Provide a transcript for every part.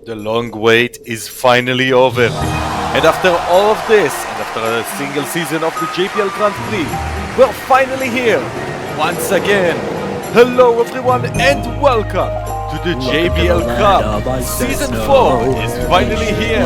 The long wait is finally over. And after all of this, and after a single season of the JBL Grand Prix, we're finally here, once again. Hello everyone and welcome to the JBL Cup. Season 4 is finally here.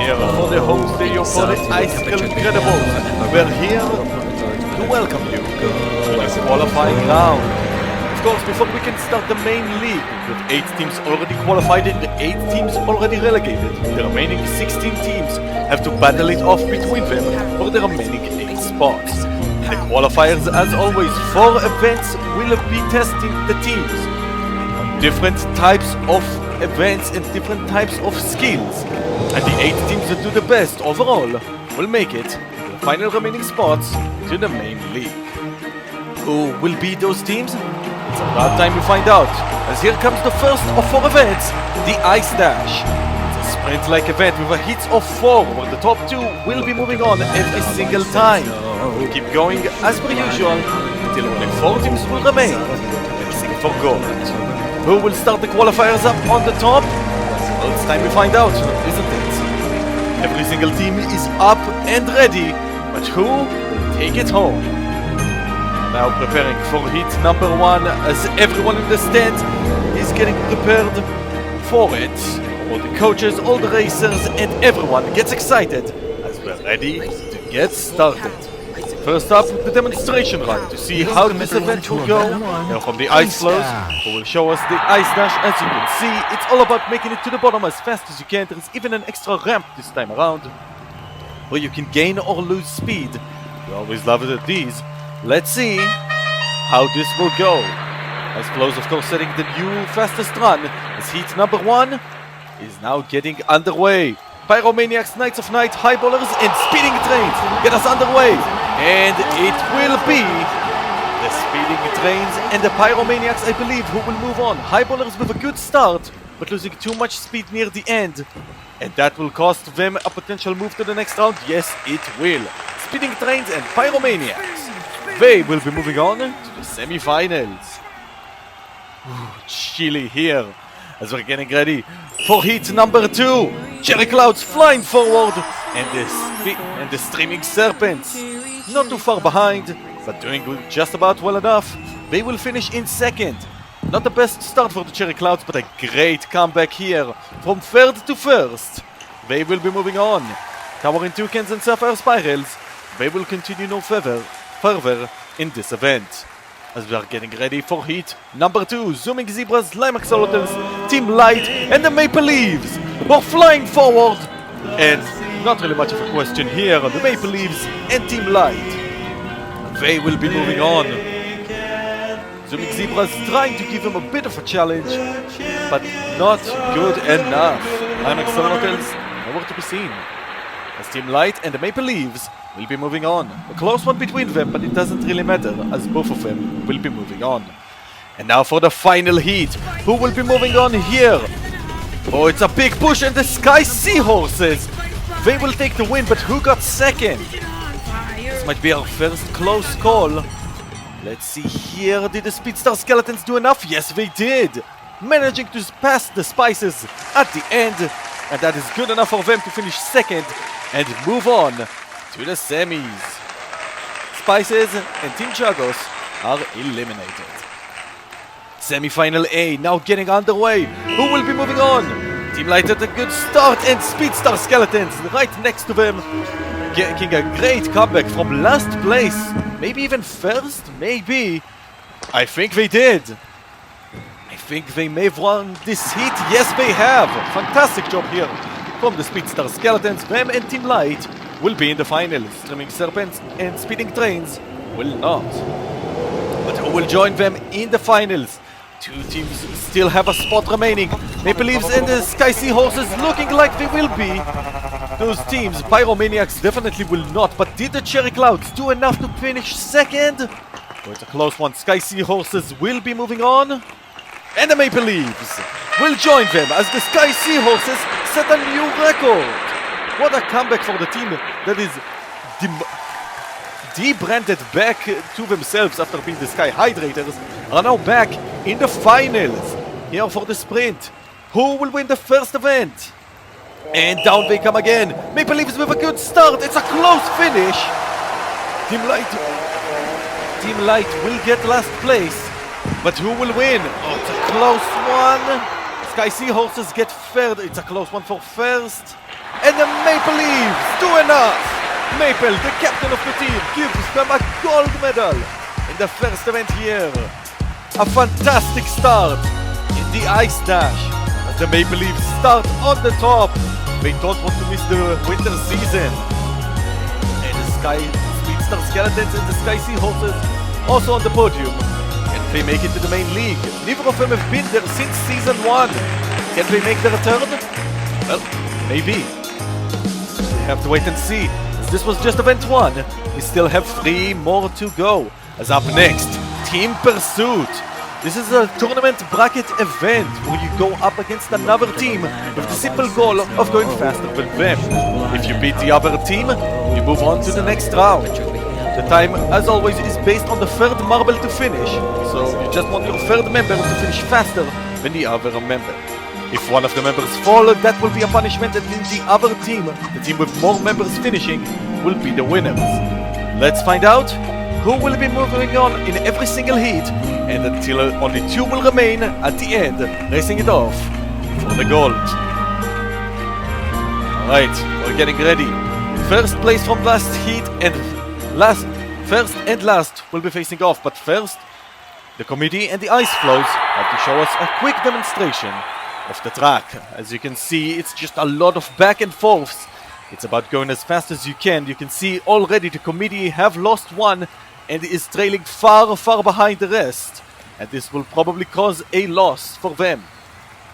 Here for the home stadium for the Icicle Incredibles. We're here to welcome you to this qualifying round. Of course, before we can start the main league, with 8 teams already qualified and 8 teams already relegated, the remaining 16 teams have to battle it off between them for the remaining 8 spots. The qualifiers, as always, 4 events will be testing the teams on different types of events and different types of skills. And the 8 teams that do the best overall will make it to the final remaining spots to the main league. Who will be those teams? It's about time we find out, as here comes the first of 4 events, the Ice Dash. It's a sprint-like event with a hits of 4, where the top 2 will be moving on every single time. We'll keep going as per usual, until only 4 teams will remain, racing for gold. Who will start the qualifiers up on the top? Well, it's time we find out, isn't it? Every single team is up and ready, but who will take it home? Now preparing for heat number 1, as everyone in the stand is getting prepared for it. All the coaches, all the racers, and everyone gets excited as we're ready to get started. First up, the demonstration run to see how this event will go. Now from the ice flows, who will show us the ice dash. As you can see, it's all about making it to the bottom as fast as you can. There is even an extra ramp this time around, where you can gain or lose speed. We always love it at these. Let's see how this will go. As Flows, of course, setting the new fastest run, as heat number 1 is now getting underway. Pyromaniacs, Knights of Night, Highballers, and Speeding Trains get us underway. And it will be the Speeding Trains and the Pyromaniacs, I believe, who will move on. Highballers with a good start, but losing too much speed near the end. And that will cost them a potential move to the next round. Yes, it will. Speeding Trains and Pyromaniacs, they will be moving on to the semi-finals. Chilly here as we're getting ready for heat number 2. Cherry Clouds flying forward, and the Streaming Serpents not too far behind, but doing just about well enough. They will finish in second. Not the best start for the Cherry Clouds, but a great comeback here from 3rd to 1st. They will be moving on. Towering Toucans and Sapphire Spirals, they will continue no further in this event. As we are getting ready for heat number 2, Zooming Zebras, Lime Axolotls, Team Light, and the Maple Leaves were flying forward. And not really much of a question here, the Maple Leaves and Team Light, they will be moving on. Zooming Zebras trying to give him a bit of a challenge, but not good enough. Lime Axolotls nowhere to be seen, as Team Light and the Maple Leaves will be moving on. A close one between them, but it doesn't really matter, as both of them will be moving on. And now for the final heat. Who will be moving on here? Oh, it's a big push, and the Sky Seahorses, they will take the win, but who got second? This might be our first close call. Let's see here. Did the Speedstar Skeletons do enough? Yes, they did. Managing to pass the Spices at the end, and that is good enough for them to finish second and move on to the semis. Spices and Team Chagos are eliminated. Semi-final A now getting underway. Who will be moving on? Team Light at a good start, and Speedstar Skeletons right next to them, getting a great comeback from last place. Maybe even first? Maybe. I think they did. I think they may have won this heat. Yes, they have. Fantastic job here from the Speedstar Skeletons. Them and Team Light will be in the finals. Streaming Serpents and Speeding Trains will not. But who will join them in the finals? 2 teams still have a spot remaining. Maple Leaves and the Sky Seahorses looking like they will be those teams. Pyromaniacs definitely will not, but did the Cherry Clouds do enough to finish second? Oh, it's a close one. Sky Seahorses will be moving on, and the Maple Leaves will join them as the Sky Seahorses set a new record. What a comeback for the team that is debranded back to themselves after being the Sky Hydrators, are now back in the finals here for the sprint. Who will win the first event? And down they come again. Maple Leafs with a good start. It's a close finish. Team Light will get last place. But who will win? Oh, it's a close one. Sky Seahorses get third. It's a close one for first. And the Maple Leafs do enough. Maple, the captain of the team, gives them a gold medal in the first event here. A fantastic start in the Ice Dash as the Maple Leafs start on the top. They don't want to miss the winter season. And the Speedstar Skeletons and the Sky Seahorses also on the podium. Can they make it to the main league? Neither of them have been there since season 1. Can they make the return? Well, maybe. We have to wait and see. As this was just event 1, we still have 3 more to go. As up next, Team Pursuit. This is a tournament bracket event where you go up against another team with the simple goal of going faster than them. If you beat the other team, you move on to the next round. The time, as always, is based on the third marble to finish, so you just want your third member to finish faster than the other member. If one of the members falls, that will be a punishment, and in the other team, the team with more members finishing, will be the winners. Let's find out who will be moving on in every single heat, and until only 2 will remain at the end, racing it off for the gold. Alright, we're getting ready. First place from last heat and first and last will be facing off, but first, the committee and the ice flows have to show us a quick demonstration of the track. As you can see, it's just a lot of back and forths. It's about going as fast as you can. You can see already the committee have lost one and is trailing far behind the rest. And this will probably cause a loss for them.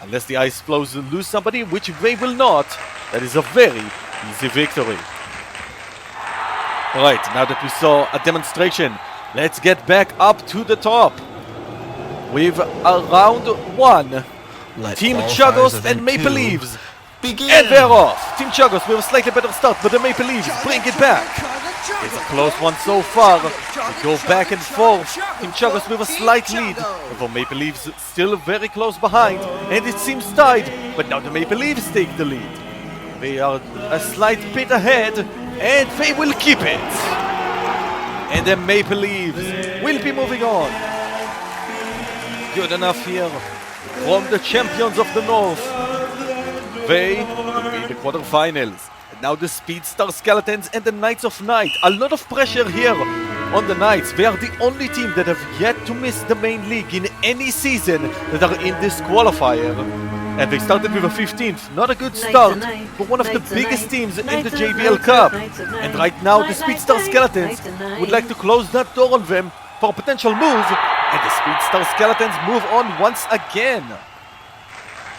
Unless the ice flows lose somebody, which they will not. That is a very easy victory. Alright, now that we saw a demonstration, let's get back up to the top. With round 1. Team Chagos and Maple Leafs. Begin. And they're off. Team Chagos with a slightly better start, but the Maple Leafs bring it back. It's a close one so far. We go back and forth. Team Chagos with a slight lead. For Maple Leafs still very close behind. And it seems tied, but now the Maple Leafs take the lead. They are a slight bit ahead, and they will keep it. And the Maple Leafs will be moving on. Good enough here from the champions of the North. They will be in the quarterfinals. And now the Speedstar Skeletons and the Knights of Night. A lot of pressure here on the Knights. They are the only team that have yet to miss the main league in any season that are in this qualifier. And they started with a 15th. Not a good start for one of the biggest teams in the JBL Cup. And right now the Speedstar Skeletons would like to close that door on them for a potential move. And the Speedstar Skeletons move on once again.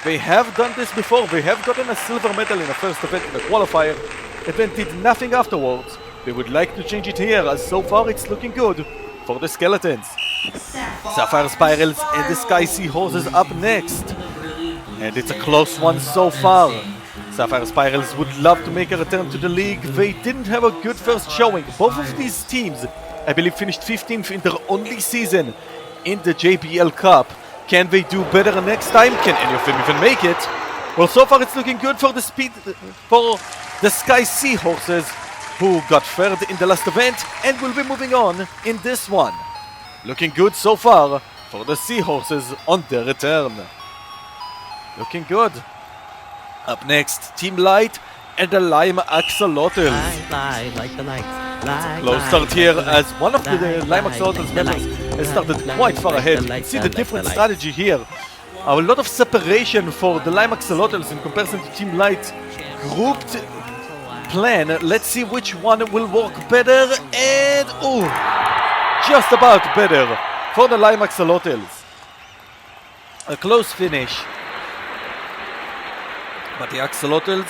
They have done this before. They have gotten a silver medal in the first event in the qualifier and then did nothing afterwards. They would like to change it here, as so far it's looking good for the Skeletons. Sapphire Spirals and the Sky Seahorses up next. And it's a close one so far. Sapphire Spirals would love to make a return to the league. They didn't have a good first showing. Both of these teams, I believe, finished 15th in their only season in the JBL Cup. Can they do better next time? Can any of them even make it? Well, so far it's looking good for the Sky Seahorses, who got third in the last event and will be moving on in this one. Looking good so far for the Seahorses on their return. Looking good. Up next, Team Light and the Lime Axolotls. Light, like the light. Close start here as one of the Lime Axolotls members has started quite far ahead. You can see the different strategy here. A lot of separation for the Lime Axolotls in comparison to Team Light. Grouped plan. Let's see which one will work better. And just about better for the Lime Axolotls. A close finish. But the Axolotls,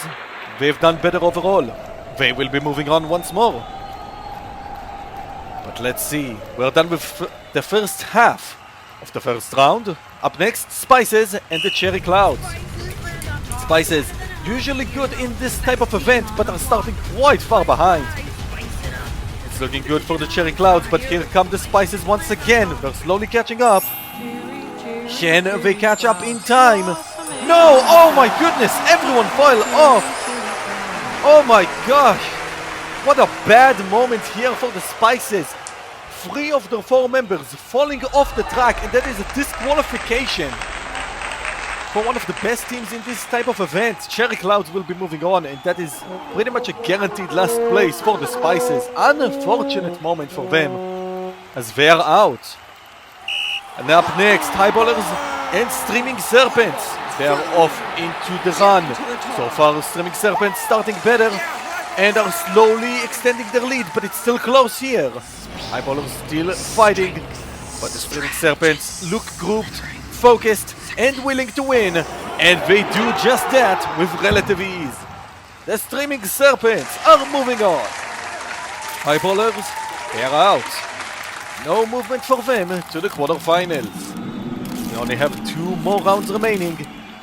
they've done better overall. They will be moving on once more. But let's see. We're done with the first half of the first round. Up next, Spices and the Cherry Clouds. Spices, usually good in this type of event, but are starting quite far behind. It's looking good for the Cherry Clouds, but here come the Spices once again. They're slowly catching up. Can they catch up in time? No! Oh my goodness! Everyone fell off! Oh my gosh! What a bad moment here for the Spices. 3 of the 4 members falling off the track, and that is a disqualification for one of the best teams in this type of event. Cherry Clouds will be moving on, and that is pretty much a guaranteed last place for the Spices. Unfortunate moment for them as they are out. And up next, Highballers and Streaming Serpents. They are off into the run. So far, Streaming Serpents starting better and are slowly extending their lead, but it's still close here. Highballers still fighting, but the Streaming Serpents look grouped, focused, and willing to win, and they do just that with relative ease. The Streaming Serpents are moving on. Highballers, they are out. No movement for them to the quarterfinals. We only have 2 more rounds remaining.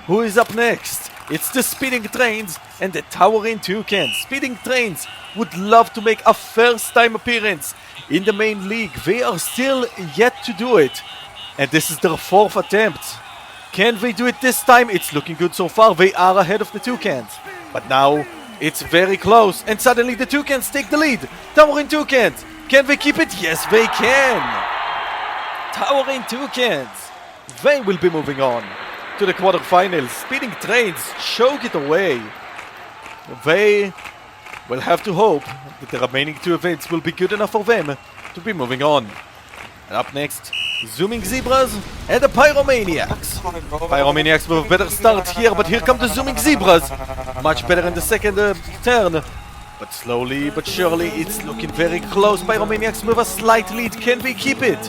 Who is up next? It's the Speeding Trains and the Towering Toucans. Speeding Trains would love to make a first-time appearance in the main league. They are still yet to do it, and this is their 4th attempt. Can they do it this time? It's looking good so far. They are ahead of the Toucans, but now it's very close, and suddenly the Toucans take the lead. Towering Toucans, can they keep it? Yes, they can. Towering Toucans, they will be moving on to the quarterfinals. Speeding Trains choke it away. They will have to hope that the remaining 2 events will be good enough for them to be moving on. And up next, Zooming Zebras and the Pyromaniacs. Pyromaniacs with a better start here, but here come the Zooming Zebras. Much better in the second turn. But slowly but surely it's looking very close. Pyromaniacs with a slight lead. Can they keep it?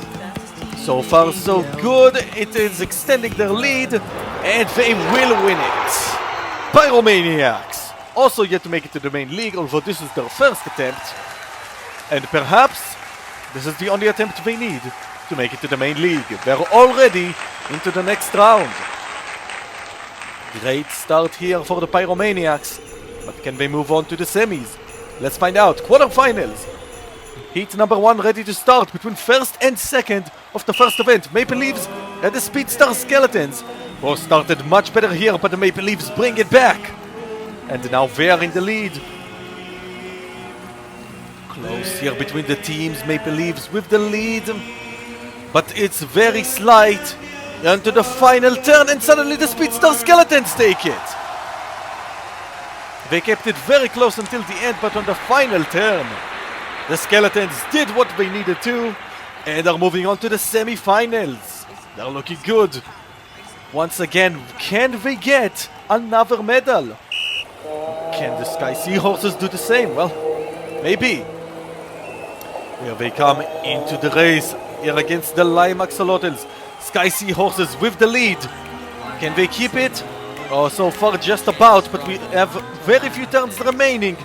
So far so good. It is extending their lead, and they will win it. Pyromaniacs also yet to make it to the main league, although this is their first attempt. And perhaps this is the only attempt they need to make it to the main league. They're already into the next round. Great start here for the Pyromaniacs, but can they move on to the semis? Let's find out. Quarterfinals. Heat number 1 ready to start between first and second of the first event. Maple Leafs and the Speedstar Skeletons. Both started much better here, but the Maple Leafs bring it back. And now they are in the lead. Close here between the teams. Maple Leafs with the lead, but it's very slight. Onto the final turn, and suddenly the Speedstar Skeletons take it. They kept it very close until the end, but on the final turn, the Skeletons did what they needed to, and are moving on to the semi-finals. They're looking good. Once again, can they get another medal? Can the Sky Seahorses do the same? Well, maybe. Here they come into the race, here against the Lime Axolotls. Sky Seahorses with the lead. Can they keep it? Oh, so far just about, but we have very few turns remaining.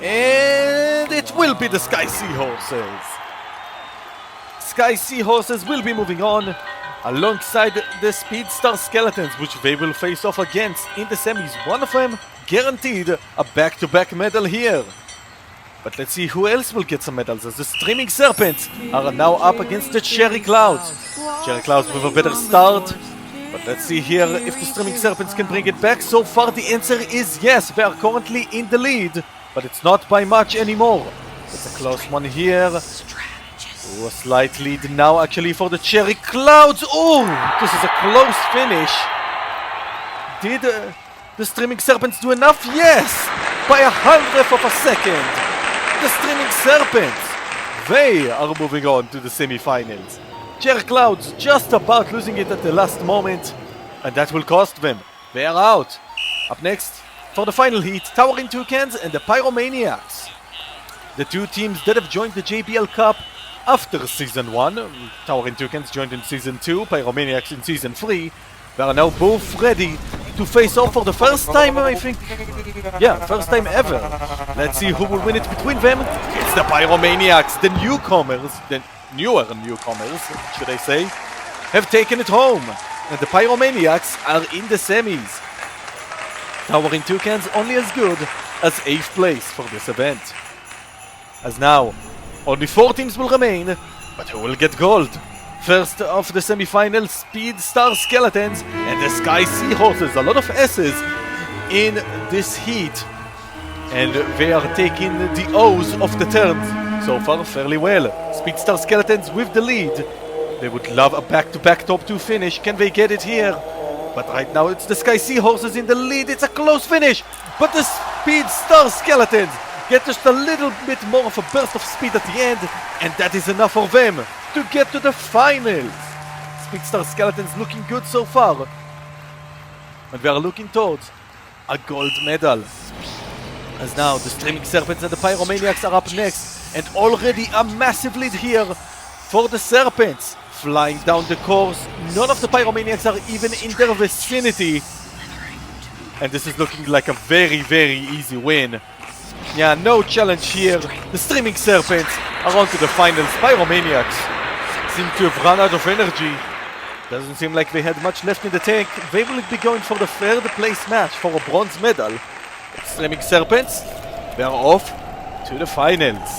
And it will be the Sky Seahorses. Sky Seahorses will be moving on alongside the Speedstar Skeletons, which they will face off against in the semis. One of them guaranteed a back-to-back medal here. But let's see who else will get some medals, as the Streaming Serpents are now up against the Cherry Clouds. Cherry Clouds with a better start. But let's see here if the Streaming Serpents can bring it back. So far the answer is yes. They are currently in the lead, but it's not by much anymore. It's a close one here. Ooh, a slight lead now actually for the Cherry Clouds. Oh, this is a close finish. Did the Streaming Serpents do enough? Yes, by 1/100 of a second. The Streaming Serpents, they are moving on to the semi-finals. Cherry Clouds just about losing it at the last moment, and that will cost them. They are out. Up next, for the final heat, Towering Toucans and the Pyromaniacs. The 2 teams that have joined the JBL Cup after Season 1. Towering Toucans joined in Season 2, Pyromaniacs in Season 3. They are now both ready to face off for the first time, I think. Yeah, first time ever. Let's see who will win it between them. It's the Pyromaniacs, the newcomers, the newer newcomers, should I say, have taken it home. And the Pyromaniacs are in the semis. Towering Toucans only as good as 8th place for this event. As now, only 4 teams will remain, but who will get gold? First of the semi-final, Speed Star Skeletons and the Sky Seahorses. A lot of S's in this heat. And they are taking the O's of the turns so far fairly well. Speed Star Skeletons with the lead. They would love a back-to-back top 2 finish. Can they get it here? But right now it's the Sky Seahorses in the lead. It's a close finish. But the Speed Star Skeletons get just a little bit more of a burst of speed at the end. And that is enough for them to get to the finals. Speed Star Skeletons looking good so far. And we are looking towards a gold medal. As now the Streaming Serpents and the Pyromaniacs are up next. And already a massive lead here for the Serpents. Flying down the course. None of the Pyromaniacs are even in their vicinity. And this is looking like a very, very easy win. Yeah, no challenge here. The Streaming Serpents are on to the finals. Pyromaniacs seem to have run out of energy. Doesn't seem like they had much left in the tank. They will be going for the third place match for a bronze medal. Streaming Serpents, they are off to the finals.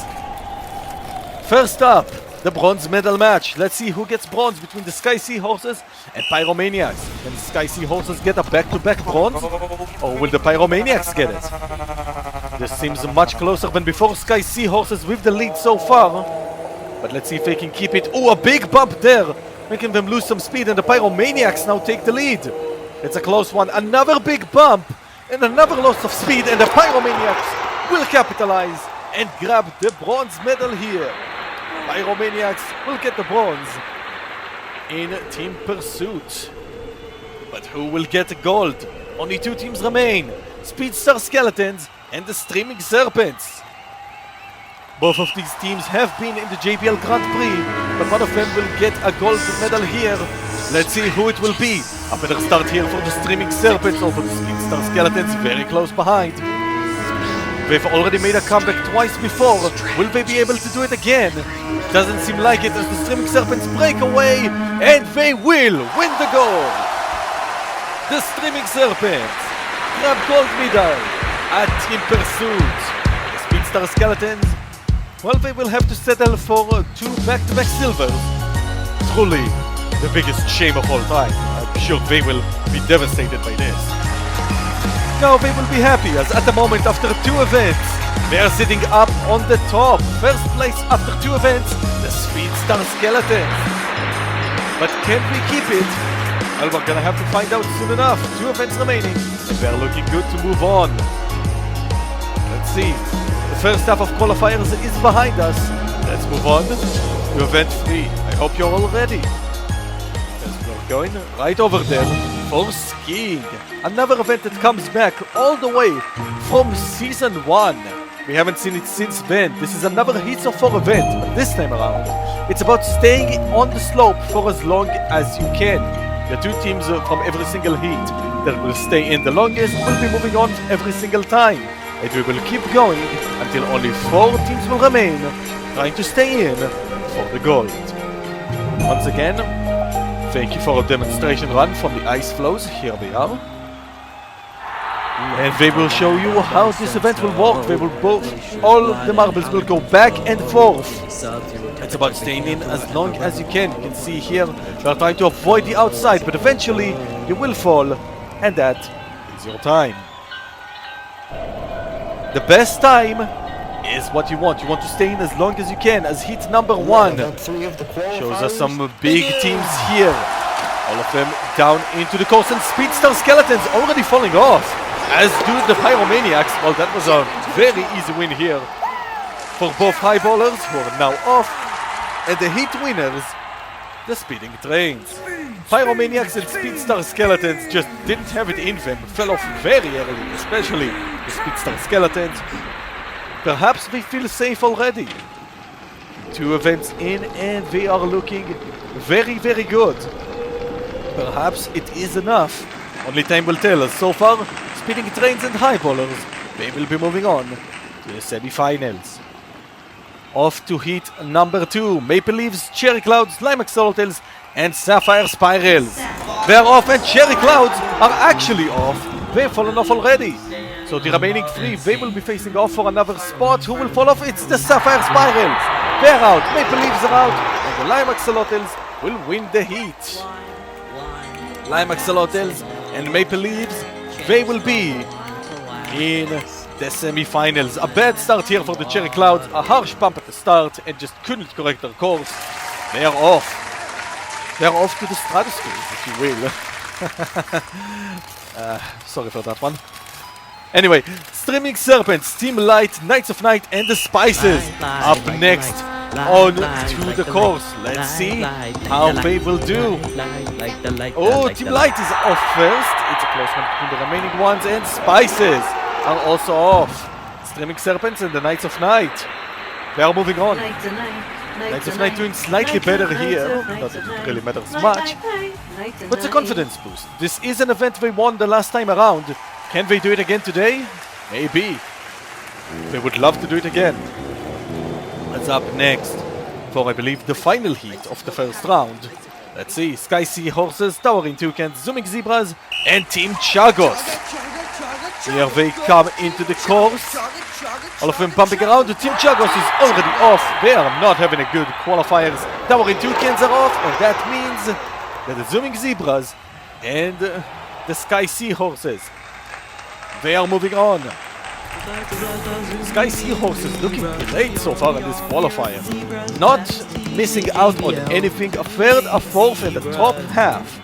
First up, the bronze medal match. Let's see who gets bronze between the Sky Seahorses and Pyromaniacs. Can the Sky Seahorses get a back-to-back bronze? Or will the Pyromaniacs get it? This seems much closer than before. Sky Seahorses with the lead so far. But let's see if they can keep it. Oh, a big bump there, making them lose some speed, and the Pyromaniacs now take the lead. It's a close one. Another big bump and another loss of speed, and the Pyromaniacs will capitalize and grab the bronze medal here. Pyromaniacs will get the bronze in Team Pursuit. But who will get the gold? Only 2 teams remain. Speed Star Skeletons and the Streaming Serpents. Both of these teams have been in the JBL Grand Prix, but one of them will get a gold medal here. Let's see who it will be. A better start here for the Streaming Serpents over the Speed Star Skeletons, very close behind. They've already made a comeback twice before. Will they be able to do it again? Doesn't seem like it as the Streaming Serpents break away, and they will win the gold. The Streaming Serpents grab gold medal at Team Pursuit. The Speed Star Skeletons, well, they will have to settle for 2 back-to-back silvers. Truly the biggest shame of all time. I'm sure they will be devastated by this. Now they will be happy, as at the moment after 2 events, they are sitting up on the top. First place after 2 events, the Speed Star Skeletons. But can we keep it? Well, we're gonna have to find out soon enough. 2 events remaining, and they're looking good to move on. Let's see. The first half of Qualifiers is behind us. Let's move on to event 3. I hope you're all ready. We're going right over there for skiing. Another event that comes back all the way from Season 1. We haven't seen it since then. This is another Heats of 4 event, but this time around, it's about staying on the slope for as long as you can. The 2 teams from every single heat that will stay in the longest will be moving on every single time. And we will keep going until only 4 teams will remain, trying to stay in for the gold. Once again, thank you for a demonstration run from the ice flows. Here they are. And they will show you how this event will work. They will all the marbles will go back and forth. It's about staying in as long as you can. You can see here, they are trying to avoid the outside, but eventually you will fall, and that is your time. The best time is what you want. You want to stay in as long as you can, as heat number 1 shows us some big teams here. All of them down into the course, and Speed Star Skeletons already falling off, as do the Pyromaniacs. Well, that was a very easy win here for both highballers, who are now off, and the heat winners, the Speeding Trains. Pyromaniacs and Speed Star Skeletons just didn't have it in them, fell off very early, especially the Speed Star Skeletons. Perhaps they feel safe already. 2 events in, and they are looking very, very good. Perhaps it is enough. Only time will tell us. So far, Speeding Trains and highballers, they will be moving on to the semi-finals. Off to heat number 2. Maple Leaves, Cherry Clouds, Lime Axolotls, and Sapphire Spirals. They're off, and Cherry Clouds are actually off. They've fallen off already. So the remaining 3, they will be facing off for another spot. Who will fall off? It's the Sapphire Spirals. They're out. Maple Leaves are out. And the Lime Axolotls will win the heat. Icicle and Maple Leafs, they will be in the semi-finals. A bad start here for the Cherry Clouds, a harsh pump at the start and just couldn't correct their course. They are off. They are off to the stratosphere, if you will. Sorry for that one. Anyway, Streaming Serpents, Team Light, Knights of Night and the Spices up next on to the course. Let's see how they will do. Oh, Team Light is off first. It's a close one between the remaining ones, and Spices are also off. Streaming Serpents and the Knights of Night. They are moving on. Knights of Night doing slightly better here. Not that it really matters much. But it's a confidence boost. This is an event they won the last time around. Can they do it again today? Maybe. They would love to do it again. What's up next for, I believe, the final heat of the first round? Let's see. Sky Sea Horses, Towering Toucans, Zooming Zebras, and Team Chagos. Here they come into the course. All of them bumping around. The Team Chagos is already off. They are not having a good qualifiers. Towering Toucans are off, and that means that the Zooming Zebras and the Sky Sea Horses, they are moving on. Sky Sea Horses looking great so far in this qualifier. Not missing out on anything. A third, a fourth, and the top half.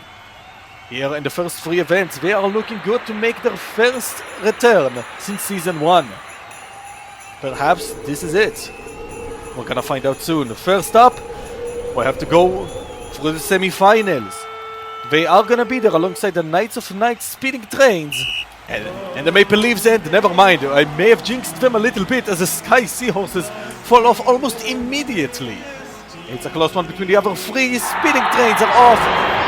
Here in the first three events, they are looking good to make their first return since Season 1. Perhaps this is it. We're gonna find out soon. First up, we have to go through the semi-finals. They are gonna be there alongside the Knights of Night Speeding Trains and the Maple Leafs, and never mind, I may have jinxed them a little bit as the Sky Seahorses fall off almost immediately. It's a close one between the other three. Speeding Trains are off,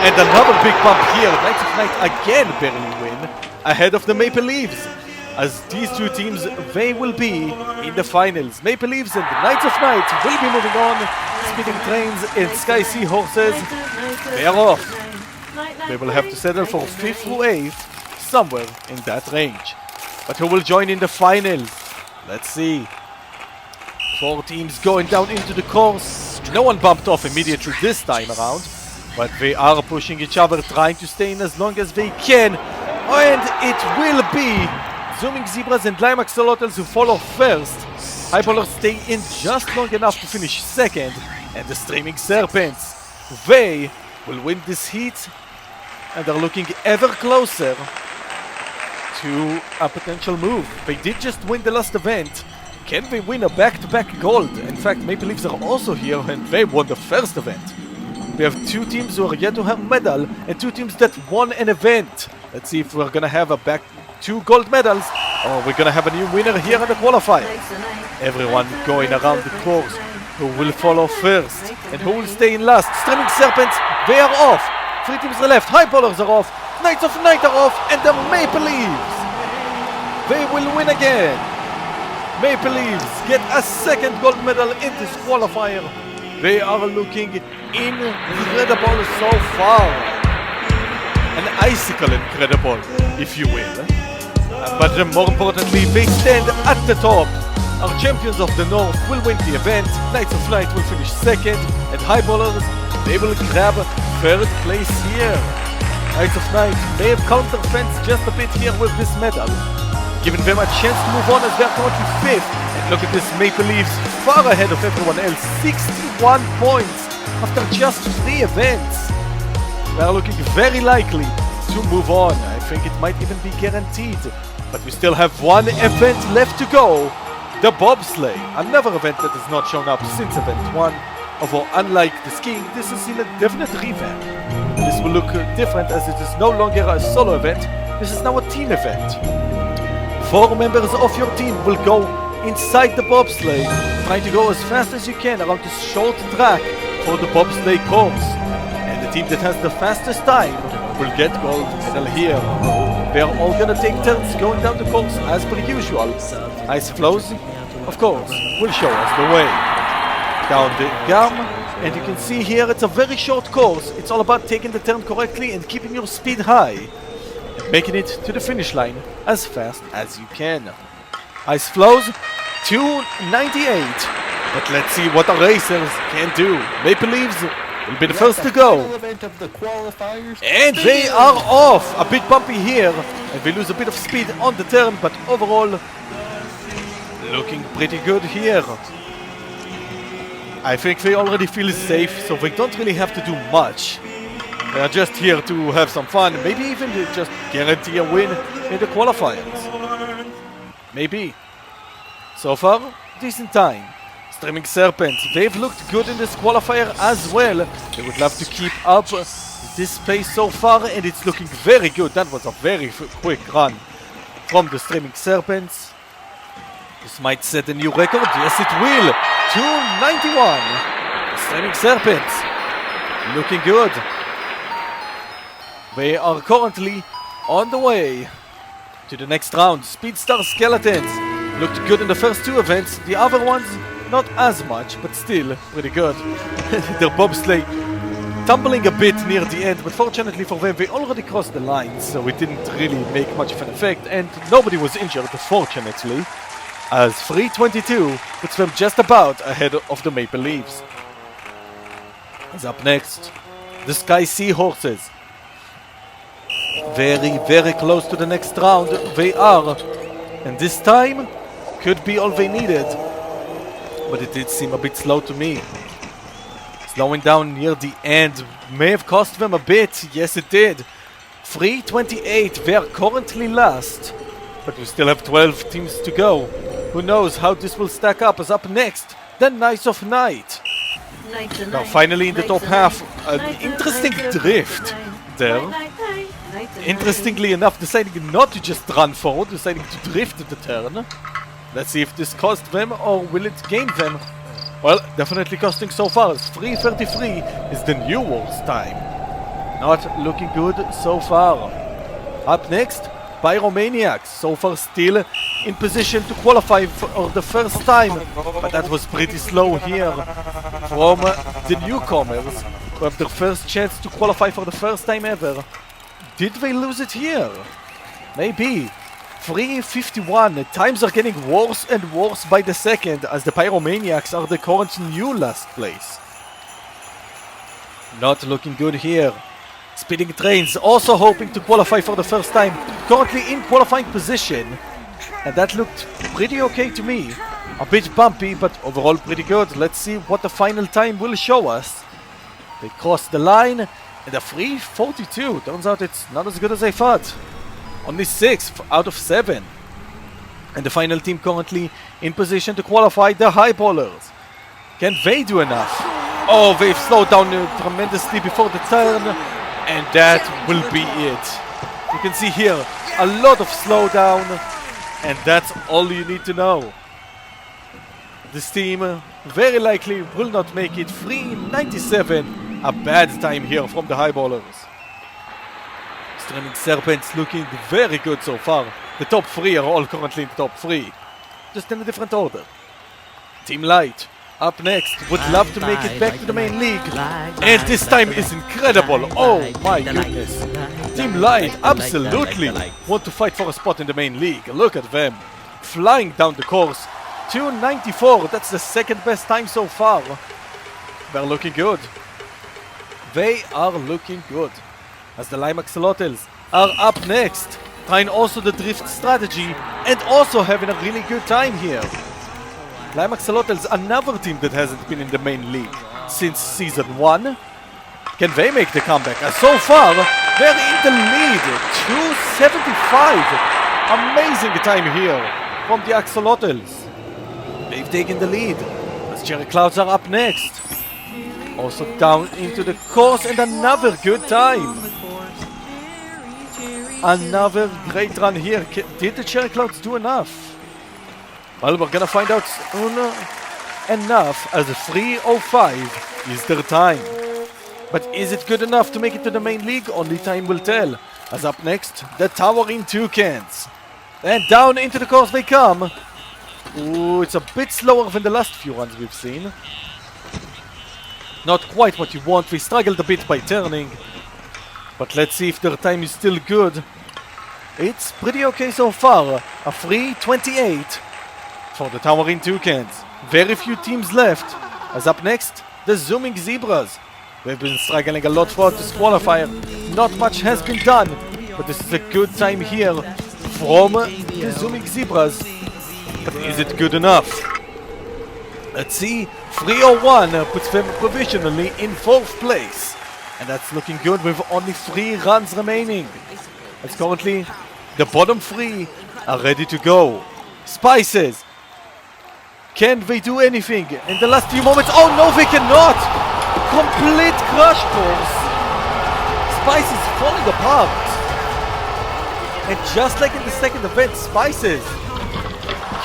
and another big bump here. Knights of Night again barely win ahead of the Maple Leafs, as these two teams, they will be in the finals. Maple Leafs and the Knights of Night will be moving on. Speeding Trains and Sky Seahorses, they are off. They will have to settle for 5th through 8th, somewhere in that range. But who will join in the finals? Let's see. 4 teams going down into the course. No one bumped off immediately this time around, but they are pushing each other, trying to stay in as long as they can. And it will be Zooming Zebras and Lime Axolotls who follow first. Highballers stay in just long enough to finish second, and the Streaming Serpents, they will win this heat and are looking ever closer to a potential move. They did just win the last event. Can they win a back-to-back gold? In fact, Maple Leafs are also here and they won the first event. We have 2 teams who are yet to have a medal and 2 teams that won an event. Let's see if we're gonna have 2 gold medals, or we're gonna have a new winner here in the qualifier. Everyone going around the course. Who will follow first and who will stay in last? Streaming Serpents, they are off. 3 teams are left. Highballers are off. Knights of Night are off, and the Maple Leafs, they will win again. Maple Leafs get a second gold medal in this qualifier. They are looking incredible so far. An Icicle Incredible, if you will. But more importantly, they stand at the top. Our champions of the North will win the event. Knights of Night will finish second, and Highballers, they will grab 3rd place here. Knights of Night may have counter-fenced just a bit here with this medal, giving them a chance to move on as they're currently 5th. And look at this, Maple Leafs far ahead of everyone else, 61 points after just 3 events. They are looking very likely to move on. I think it might even be guaranteed. But we still have 1 event left to go. The bobsleigh, another event that has not shown up since event 1. Although unlike the skiing, this is in a definite revamp. This will look different as it is no longer a solo event, this is now a team event. 4 members of your team will go inside the bobsleigh, trying to go as fast as you can around this short track for the bobsleigh course. And the team that has the fastest time will get gold medal here. They are all gonna take turns going down the course as per usual. Ice flows, of course, will show us the way. Down the gum, and you can see here it's a very short course. It's all about taking the turn correctly and keeping your speed high, and making it to the finish line as fast as you can. Ice flows 298, but let's see what the racers can do. Maple Leafs will be the first to go. Event of the qualifiers. And they are off! A bit bumpy here, and we lose a bit of speed on the turn, but overall, looking pretty good here. I think they already feel safe, so they don't really have to do much. They are just here to have some fun, maybe even to just guarantee a win in the qualifiers. Maybe. So far, decent time. Streaming Serpents, they've looked good in this qualifier as well. They would love to keep up this pace so far, and it's looking very good. That was a very quick run from the Streaming Serpents. This might set a new record. Yes, it will. 291. The Streaming Serpents looking good. They are currently on the way to the next round. Speedstar Skeletons looked good in the first two events. The other ones, not as much, but still pretty good. Their bobsleigh tumbling a bit near the end, but fortunately for them, they already crossed the line, so it didn't really make much of an effect, and nobody was injured, fortunately, as 322 puts them just about ahead of the Maple Leafs. As up next, the Sky Seahorses. Very, very close to the next round they are, and this time could be all they needed, but it did seem a bit slow to me. Slowing down near the end may have cost them a bit. Yes, it did. 328, they are currently last, but we still have 12 teams to go. Who knows how this will stack up. As up next, the Knights of Night. Now finally in the top half, an interesting drift there. Interestingly enough, deciding not to just run forward, deciding to drift the turn. Let's see if this cost them or will it gain them. Well, definitely costing so far, as 3:33 is the new worst time. Not looking good so far. Up next, Pyromaniacs, so far still in position to qualify for the first time, but that was pretty slow here from the newcomers who have their first chance to qualify for the first time ever. Did they lose it here? Maybe. 3:51. Times are getting worse and worse by the second, as the Pyromaniacs are the current new last place. Not looking good here. Speeding Trains also hoping to qualify for the first time, currently in qualifying position, and that looked pretty okay to me. A bit bumpy, but overall pretty good. Let's see what the final time will show us. They crossed the line, and a 3:42. Turns out it's not as good as I thought. Only 6 out of 7. And the final team currently in position to qualify, the Highballers. Can they do enough? Oh, they've slowed down tremendously before the turn, and that will be it. You can see here a lot of slowdown, and that's all you need to know. This team very likely will not make it. 3:97, a bad time here from the Highballers. Streaming Serpents looking very good so far. The top 3 are all currently in the top 3, just in a different order. Team Light up next, would love to make it back to the main league, and this time is incredible. Oh my goodness. Team Light absolutely want to fight for a spot in the main league. Look at them flying down the course. 2:94, that's the second best time so far. They're looking good. They are looking good. As the Lime Axolotls are up next, trying also the drift strategy and also having a really good time here. Lime Axolotls, another team that hasn't been in the main league since season 1. Can they make the comeback? As so far, they're in the lead. 2:75. Amazing time here from the Axolotls. They've taken the lead. As Cherry Clouds are up next. Also down into the course, and another good time. Another great run here. Did the Cherry Clouds do enough? Well, we're gonna find out soon enough, as 3:05 is their time. But is it good enough to make it to the main league? Only time will tell. As up next, the Towering Toucans. And down into the course they come. Ooh, it's a bit slower than the last few runs we've seen. Not quite what you want. They struggled a bit by turning. But let's see if their time is still good. It's pretty okay so far. A 3:28 for the Towering Toucans. Very few teams left. As up next, the Zooming Zebras. We've been struggling a lot throughout this qualifier. Not much has been done, but this is a good time here from the Zooming Zebras. But is it good enough? Let's see. 301 puts them provisionally in 4th place. And that's looking good with only 3 runs remaining. As currently, the bottom 3 are ready to go. Spices. Can they do anything in the last few moments? Oh no, they cannot! Complete crash course. Spices falling apart. And just like in the second event, Spices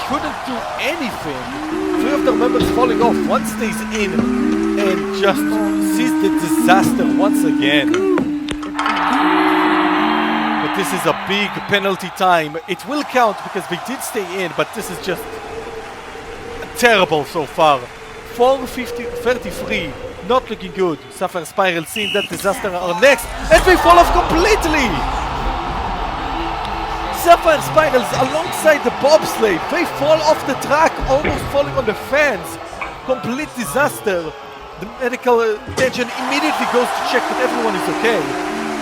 couldn't do anything. 3 of the members falling off. One stays in and just sees the disaster once again. But this is a big penalty time. It will count because they did stay in, but this is just terrible so far. 4:33, not looking good. Sapphire Spiral seeing that disaster are next, and they fall off completely! Sapphire Spirals alongside the bobsleigh, they fall off the track, almost falling on the fans. Complete disaster. The medical attention immediately goes to check that everyone is okay.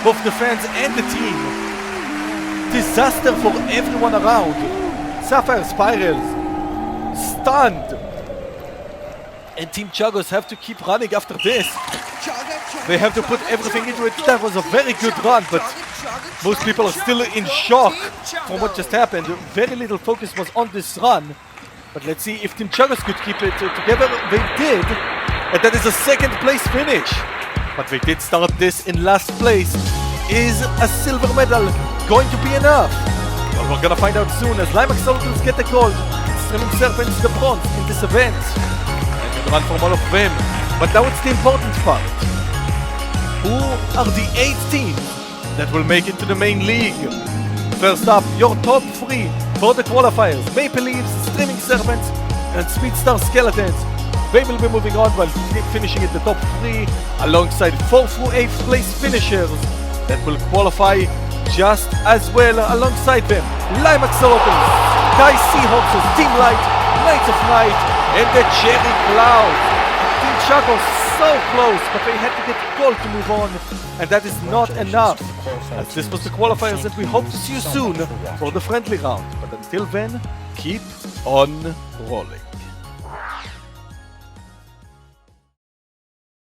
Both the fans and the team. Disaster for everyone around. Sapphire Spirals stunned. And Team Chagos have to keep running after this. They have to put everything into it. That was a very good run, but most people are still in shock from what just happened. Very little focus was on this run. But let's see if Team Chagos could keep it together. They did. And that is a 2nd place finish. But they did start this in last place. Is a silver medal going to be enough? Well, we're gonna find out soon as Limax Soldiers get the gold. Streaming Serpents the bronze in this event. And good run from all of them. But now it's the important part. Who are the 8 teams that will make it to the main league? First up, your top 3 for the qualifiers. Maple Leafs, Streaming Serpents, and Speedstar Skeletons. They will be moving on while finishing in the top 3 alongside 4th through 8th place finishers that will qualify just as well alongside them. Limax Solopins, Sky Seahawks, Team Light, Knights of Night, and the Cherry Cloud. Team Chagos so close, but they had to get gold to move on, and that is not enough. As this was the qualifiers, and we hope to see you soon for the friendly round. But until then, keep on rolling.